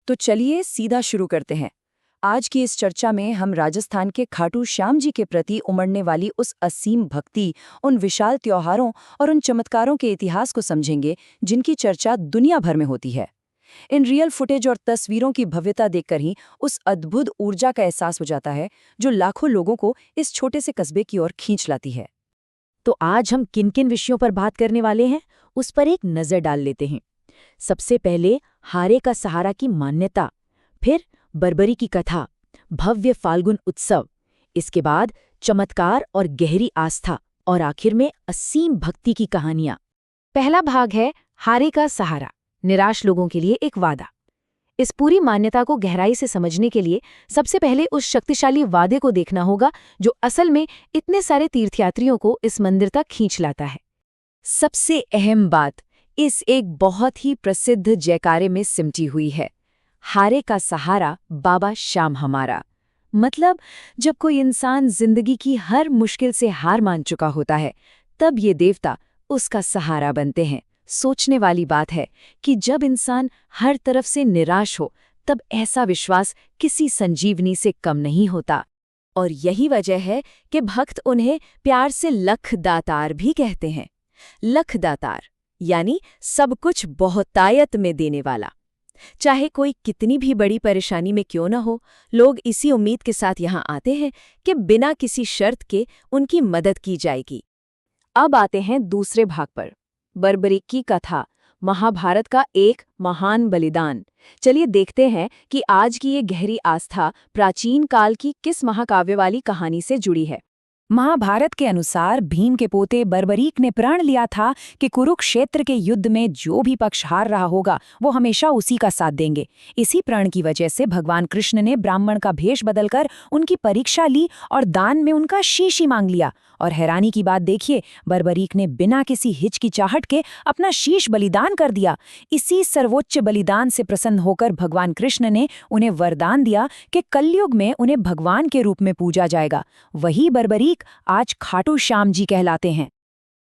तो चलिए सीधा शुरू करते हैं। आज की इस चर्चा में हम राजस्थान के खाटू श्याम जी के प्रति उमड़ने वाली उस असीम भक्ति, उन विशाल त्योहारों और उन चमत्कारों के इतिहास को समझेंगे जिनकी चर्चा दुनिया भर में होती है। इन रियल फुटेज और तस्वीरों की भव्यता देखकर ही उस अद्भुत ऊर्जा का एहसास हो जाता है जो लाखों लोगों को इस छोटे से कस्बे की ओर खींच लाती है। तो आज हम किन किन विषयों पर बात करने वाले हैं, उस पर एक नज़र डाल लेते हैं। सबसे पहले हारे का सहारा की मान्यता, फिर बर्बरी की कथा, भव्य फाल्गुन उत्सव, इसके बाद चमत्कार और गहरी आस्था, और आखिर में असीम भक्ति की कहानियां। पहला भाग है हारे का सहारा, निराश लोगों के लिए एक वादा। इस पूरी मान्यता को गहराई से समझने के लिए सबसे पहले उस शक्तिशाली वादे को देखना होगा जो असल में इतने सारे तीर्थयात्रियों को इस मंदिर तक खींच लाता है। सबसे अहम बात इस एक बहुत ही प्रसिद्ध जयकारे में सिमटी हुई है, हारे का सहारा बाबा श्याम हमारा। मतलब जब कोई इंसान जिंदगी की हर मुश्किल से हार मान चुका होता है, तब ये देवता उसका सहारा बनते हैं। सोचने वाली बात है कि जब इंसान हर तरफ से निराश हो, तब ऐसा विश्वास किसी संजीवनी से कम नहीं होता। और यही वजह है कि भक्त उन्हें प्यार से लख दातार भी कहते हैं। लख दातार यानी सब कुछ बहुतायत में देने वाला। चाहे कोई कितनी भी बड़ी परेशानी में क्यों न हो, लोग इसी उम्मीद के साथ यहाँ आते हैं कि बिना किसी शर्त के उनकी मदद की जाएगी। अब आते हैं दूसरे भाग पर, बर्बरी की कथा, महाभारत का एक महान बलिदान। चलिए देखते हैं कि आज की ये गहरी आस्था प्राचीन काल की किस महाकाव्य वाली कहानी से जुड़ी है। महाभारत के अनुसार भीम के पोते बर्बरीक ने प्रण लिया था कि कुरुक्षेत्र के युद्ध में जो भी पक्ष हार रहा होगा वो हमेशा उसी का साथ देंगे। इसी प्रण की वजह से भगवान कृष्ण ने ब्राह्मण का भेष बदलकर उनकी परीक्षा ली और दान में उनका शीश ही मांग लिया। और हैरानी की बात देखिए, बर्बरीक ने बिना किसी हिचकिचाहट के अपना शीश बलिदान कर दिया। इसी सर्वोच्च बलिदान से प्रसन्न होकर भगवान कृष्ण ने उन्हें वरदान दिया कि कलयुग में उन्हें भगवान के रूप में पूजा जाएगा। वही बर्बरीक आज खाटू श्याम जी कहलाते हैं।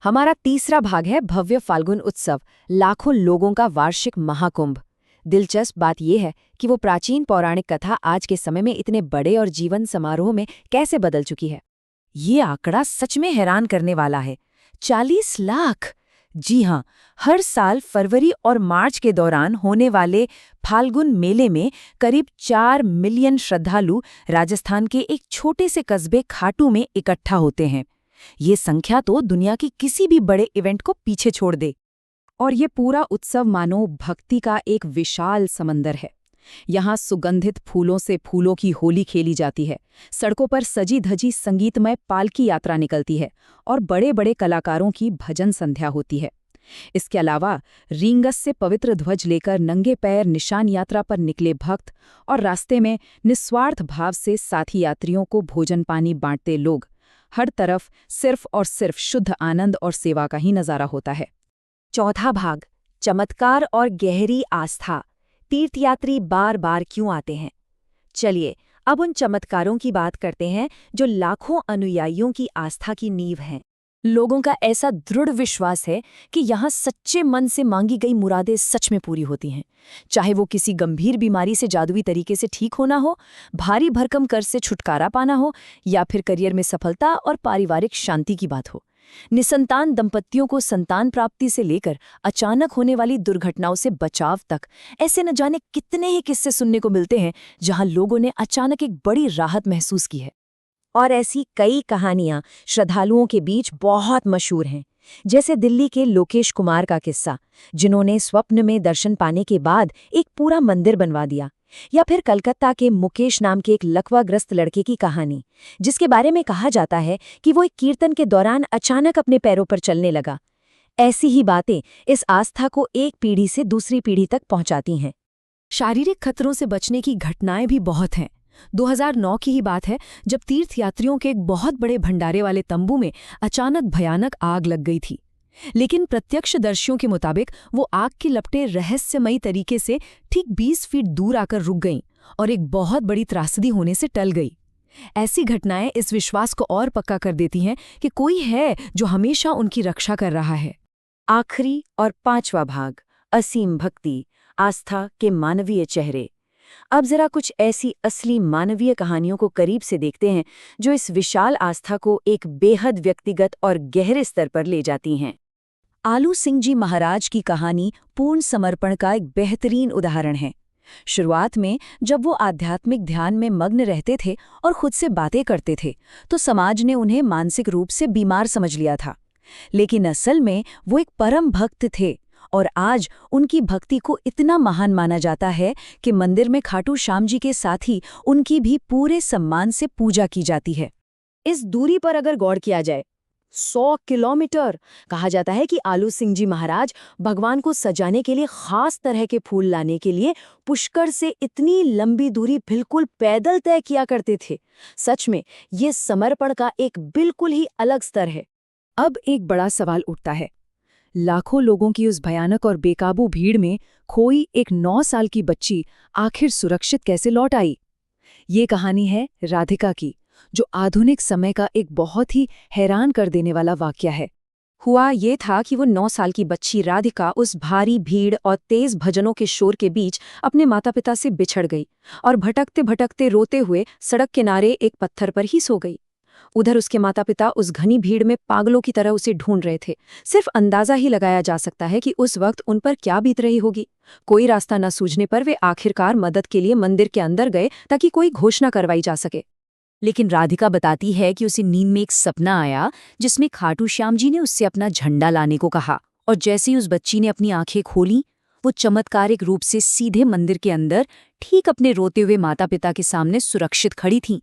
हमारा तीसरा भाग है भव्य फाल्गुन उत्सव, लाखों लोगों का वार्षिक महाकुंभ। दिलचस्प बात यह है कि वो प्राचीन पौराणिक कथा आज के समय में इतने बड़े और जीवन समारोह में कैसे बदल चुकी है। ये आंकड़ा सच में हैरान करने वाला है। 40 लाख! जी हाँ, हर साल फरवरी और मार्च के दौरान होने वाले फाल्गुन मेले में करीब 4 मिलियन श्रद्धालु राजस्थान के एक छोटे से कस्बे खाटू में इकट्ठा होते हैं। ये संख्या तो दुनिया की किसी भी बड़े इवेंट को पीछे छोड़ दे। और ये पूरा उत्सव मानो भक्ति का एक विशाल समंदर है। यहाँ सुगंधित फूलों से फूलों की होली खेली जाती है, सड़कों पर सजी धजी संगीतमय पालकी यात्रा निकलती है और बड़े बड़े कलाकारों की भजन संध्या होती है। इसके अलावा रींगस से पवित्र ध्वज लेकर नंगे पैर निशान यात्रा पर निकले भक्त और रास्ते में निस्वार्थ भाव से साथी यात्रियों को भोजन पानी बांटते लोग, हर तरफ सिर्फ और सिर्फ शुद्ध आनंद और सेवा का ही नजारा होता है। चौथा भाग, चमत्कार और गहरी आस्था, तीर्थयात्री बार बार क्यों आते हैं। चलिए अब उन चमत्कारों की बात करते हैं जो लाखों अनुयायियों की आस्था की नींव हैं। लोगों का ऐसा दृढ़ विश्वास है कि यहाँ सच्चे मन से मांगी गई मुरादें सच में पूरी होती हैं। चाहे वो किसी गंभीर बीमारी से जादुई तरीके से ठीक होना हो, भारी भरकम कर्ज से छुटकारा पाना हो, या फिर करियर में सफलता और पारिवारिक शांति की बात हो। निसंतान दंपतियों को संतान प्राप्ति से लेकर अचानक होने वाली दुर्घटनाओं से बचाव तक, ऐसे न जाने कितने ही किस्से सुनने को मिलते हैं जहां लोगों ने अचानक एक बड़ी राहत महसूस की है। और ऐसी कई कहानियां श्रद्धालुओं के बीच बहुत मशहूर हैं, जैसे दिल्ली के लोकेश कुमार का किस्सा, जिन्होंने स्वप्न में दर्शन पाने के बाद एक पूरा मंदिर बनवा दिया, या फिर कलकत्ता के मुकेश नाम के एक लकवाग्रस्त लड़के की कहानी, जिसके बारे में कहा जाता है कि वो एक कीर्तन के दौरान अचानक अपने पैरों पर चलने लगा। ऐसी ही बातें इस आस्था को एक पीढ़ी से दूसरी पीढ़ी तक पहुंचाती हैं। शारीरिक खतरों से बचने की घटनाएं भी बहुत हैं। 2009 की ही बात है जब तीर्थयात्रियों के एक बहुत बड़े भंडारे वाले तंबू में अचानक भयानक आग लग गई थी। लेकिन प्रत्यक्षदर्शियों के मुताबिक वो आग की लपटें रहस्यमयी तरीके से ठीक 20 फीट दूर आकर रुक गईं और एक बहुत बड़ी त्रासदी होने से टल गई। ऐसी घटनाएं इस विश्वास को और पक्का कर देती हैं कि कोई है जो हमेशा उनकी रक्षा कर रहा है। आखिरी और पांचवा भाग, असीम भक्ति, आस्था के मानवीय चेहरे। अब जरा कुछ ऐसी असली मानवीय कहानियों को करीब से देखते हैं जो इस विशाल आस्था को एक बेहद व्यक्तिगत और गहरे स्तर पर ले जाती हैं। आलू सिंह जी महाराज की कहानी पूर्ण समर्पण का एक बेहतरीन उदाहरण है। शुरुआत में जब वो आध्यात्मिक ध्यान में मग्न रहते थे और खुद से बातें करते थे, तो समाज ने उन्हें मानसिक रूप से बीमार समझ लिया था। लेकिन असल में वो एक परम भक्त थे और आज उनकी भक्ति को इतना महान माना जाता है कि मंदिर में खाटू श्याम जी के साथ ही उनकी भी पूरे सम्मान से पूजा की जाती है। इस दूरी पर अगर गौर किया जाए, 100 किलोमीटर, कहा जाता है कि आलू सिंह जी महाराज भगवान को सजाने के लिए खास तरह के फूल लाने के लिए पुष्कर से इतनी लंबी दूरी बिल्कुल पैदल तय किया करते थे। सच में ये समर्पण का एक बिल्कुल ही अलग स्तर है। अब एक बड़ा सवाल उठता है, लाखों लोगों की उस भयानक और बेकाबू भीड़ में खोई एक 9 साल की बच्ची आखिर सुरक्षित कैसे लौट आई? ये कहानी है राधिका की, जो आधुनिक समय का एक बहुत ही हैरान कर देने वाला वाकया है। हुआ ये था कि वो 9 साल की बच्ची राधिका उस भारी भीड़ और तेज भजनों के शोर के बीच अपने माता पिता से बिछड़ गई और भटकते भटकते रोते हुए सड़क किनारे एक पत्थर पर ही सो गई। उधर उसके माता पिता उस घनी भीड़ में पागलों की तरह उसे ढूंढ रहे थे। सिर्फ अंदाजा ही लगाया जा सकता है कि उस वक्त उन पर क्या बीत रही होगी। कोई रास्ता न सूझने पर वे आखिरकार मदद के लिए मंदिर के अंदर गए ताकि कोई घोषणा करवाई जा सके। लेकिन राधिका बताती है कि उसे नींद में एक सपना आया जिसमें खाटू श्याम जी ने उससे अपना झंडा लाने को कहा, और जैसे ही उस बच्ची ने अपनी आंखें खोली, वो चमत्कारिक रूप से सीधे मंदिर के अंदर ठीक अपने रोते हुए माता पिता के सामने सुरक्षित खड़ी थीं।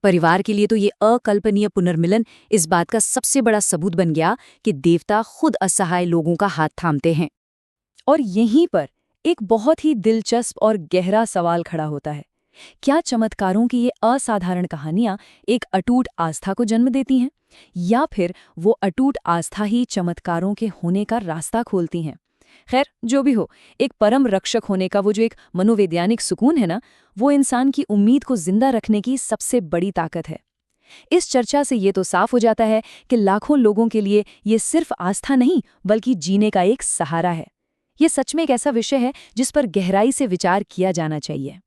परिवार के लिए तो ये अकल्पनीय पुनर्मिलन इस बात का सबसे बड़ा सबूत बन गया कि देवता खुद असहाय लोगों का हाथ थामते हैं। और यहीं पर एक बहुत ही दिलचस्प और गहरा सवाल खड़ा होता है, क्या चमत्कारों की ये असाधारण कहानियां एक अटूट आस्था को जन्म देती हैं, या फिर वो अटूट आस्था ही चमत्कारों के होने का रास्ता खोलती हैं? खैर, जो भी हो, एक परम रक्षक होने का वो जो एक मनोवैज्ञानिक सुकून है ना, वो इंसान की उम्मीद को जिंदा रखने की सबसे बड़ी ताकत है। इस चर्चा से ये तो साफ हो जाता है कि लाखों लोगों के लिए ये सिर्फ आस्था नहीं, बल्कि जीने का एक सहारा है। ये सच में एक ऐसा विषय है जिस पर गहराई से विचार किया जाना चाहिए।